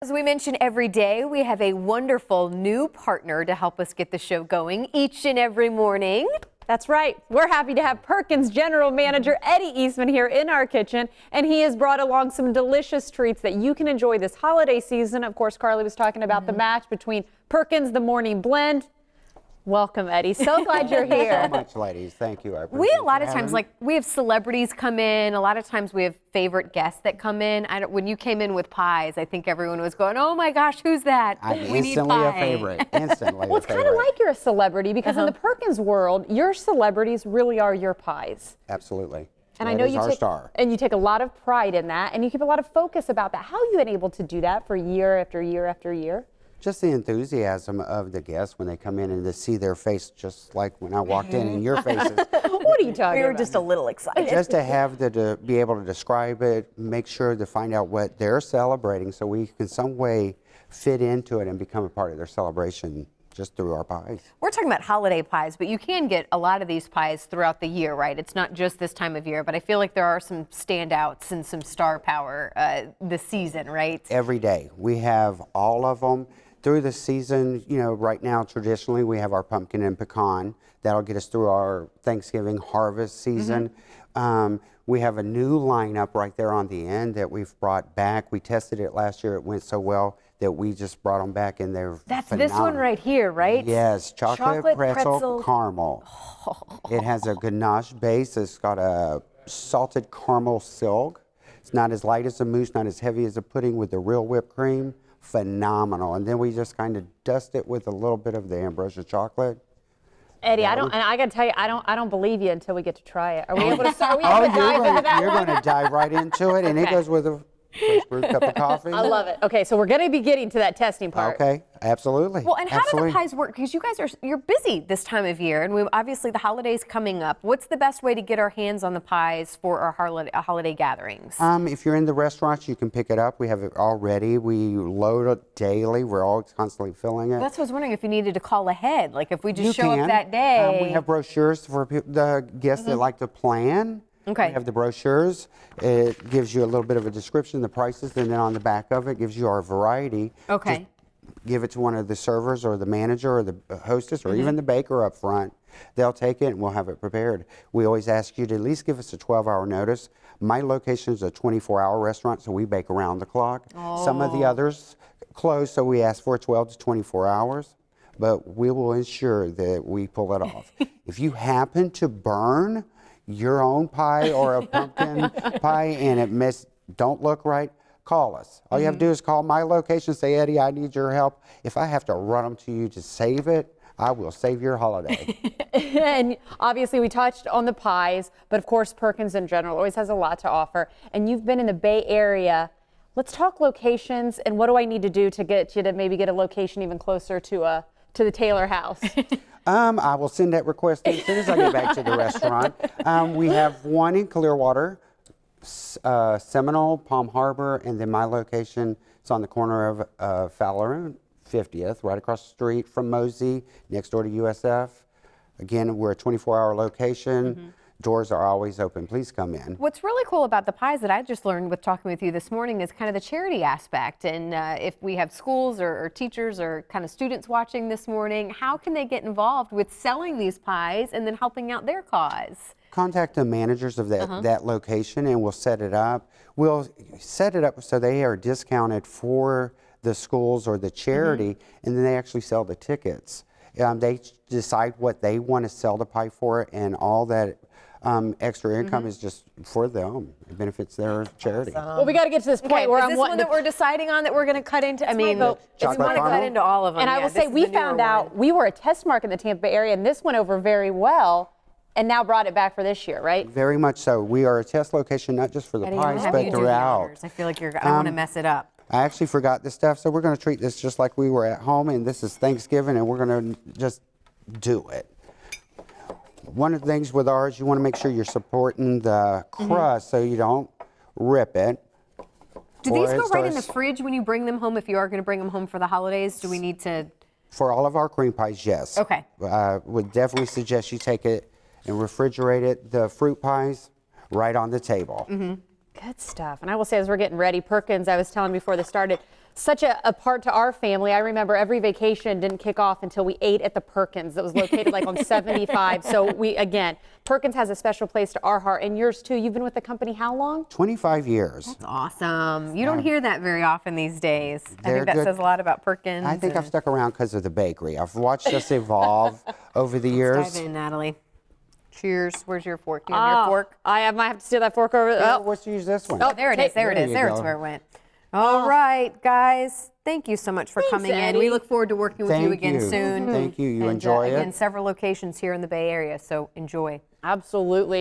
As we mention every day, we have a wonderful new partner to help us get the show going each and every morning. That's right. We're happy to have Perkins General Manager Eddie Eastman here in our kitchen, and he has brought along some delicious treats that you can enjoy this holiday season. Of course, Carly was talking about the match between Perkins, the Morning Blend. Welcome, Eddie. So glad you're here. So much, ladies. Thank you. I appreciate We a lot of times, we have celebrities come in. A lot of times we have favorite guests that come in. When you came in with pies, I think everyone was going, "Oh my gosh, who's that?" I'm We need instantly a pie. favorite. Instantly Well, it's kind of like you're a celebrity because in the Perkins world, your celebrities really are your pies. Absolutely. And that I know is you our take, star. and you take a lot of pride in that, and you keep a lot of focus about that. How have you been able to do that for year after year after year? Just the enthusiasm of the guests when they come in and to see their face, just like when I walked in and your faces. What are you talking We were about? just a little excited. Just to have to be able to describe it, make sure to find out what they're celebrating so we can some way fit into it and become a part of their celebration just through our pies. We're talking about holiday pies, but you can get a lot of these pies throughout the year, right? It's not just this time of year, but I feel like there are some standouts and some star power this season, right? Every day. We have all of them. Through the season, you know, right now, traditionally, we have our pumpkin and pecan. That'll get us through our Thanksgiving harvest season. We have a new lineup right there on the end that we've brought back. We tested it last year. It went so well that we just brought them back, and they're That's phenomenal. this one right here, right? Yes, chocolate pretzel caramel. Oh. It has a ganache base. It's got a salted caramel silk. It's not as light as a mousse, not as heavy as a pudding with the real whipped cream. Phenomenal. And then we just kind of dust it with a little bit of the ambrosia chocolate. Eddie, I gotta tell you, I don't believe you until we get to try it. Are we able to start? Oh, you're going to dive right into it, and it goes with a fresh brewed cup of coffee. I love it. Okay, so we're gonna be getting to that testing part. Okay, absolutely. Well, and how absolutely. do the pies work? Because you guys you're busy this time of year, and obviously the holidays coming up. What's the best way to get our hands on the pies for our holiday gatherings? If you're in the restaurants, you can pick it up. We have it already. We load it daily. We're always constantly filling it. That's what I was wondering if you needed to call ahead, like if we just You show can. up that day. We have brochures for the guests that like to plan. Okay. We have the brochures. It gives you a little bit of a description, the prices, and then on the back of it gives you our variety. Okay. Just give it to one of the servers or the manager or the hostess or even the baker up front. They'll take it and we'll have it prepared. We always ask you to at least give us a 12-hour notice. My location is a 24-hour restaurant, so we bake around the clock. Some of the others close, so we ask for 12 to 24 hours. But we will ensure that we pull it off. If you happen to burn your own pie or a pumpkin pie and it don't look right, call us. All you have to do is call my location, say, Eddie, I need your help. If I have to run them to you to save it, I will save your holiday. And obviously we touched on the pies, but of course Perkins in general always has a lot to offer. And you've been in the Bay Area. Let's talk locations, and what do I need to do to get you to maybe get a location even closer to the Taylor house? I will send that request in as soon as I get back to the restaurant. We have one in Clearwater, Seminole, Palm Harbor, and then my location is on the corner of Fowler and 50th, right across the street from Mosey, next door to USF. Again, we're a 24-hour location. Doors are always open. Please come in. What's really cool about the pies that I just learned with talking with you this morning is kind of the charity aspect. And if we have schools or teachers or kind of students watching this morning, how can they get involved with selling these pies and then helping out their cause? Contact the managers of that location and we'll set it up. We'll set it up so they are discounted for the schools or the charity, and then they actually sell the tickets. They decide what they want to sell the pie for, and all that extra income is just for them. It benefits their charity. Well, we got to get to this point where is I'm this wanting one that we're deciding on that we're going to cut into? I mean, we want to Chocolate cut caramel? into all of them. And I will say, we found out we were a test market in the Tampa Bay area, and this went over very well, and now brought it back for this year, right? Very much so. We are a test location, not just for the pies, but throughout. I feel like I don't want to mess it up. I actually forgot this stuff, so we're going to treat this just like we were at home, and this is Thanksgiving, and we're going to just do it. One of the things with ours, you want to make sure you're supporting the crust so you don't rip it. Do these go right in the fridge when you bring them home? If you are going to bring them home for the holidays, do we need to? For all of our cream pies, yes. Okay. Would definitely suggest you take it and refrigerate it. The fruit pies, right on the table. Good stuff. And I will say, as we're getting ready, Perkins, I was telling before this started, such a part to our family. I remember every vacation didn't kick off until we ate at the Perkins that was located like on 75. So again, Perkins has a special place to our heart, and yours too. You've been with the company how long? 25 years. Awesome. You don't hear that very often these days. I They're think that good. says a lot about Perkins. I think I've stuck around because of the bakery. I've watched us evolve over the years. Dive in, Natalie. Cheers. Where's your fork? Do you have your fork? I might have to steal that fork over. Oh, let's use this one. Oh, there it is. There it is. you There's go. where it went. All right, guys. Thank you so much for coming in. Eddie. We look forward to working with you Thank again you. soon. Thank you. You And, enjoy it? Again, several locations here in the Bay Area, so enjoy. Absolutely.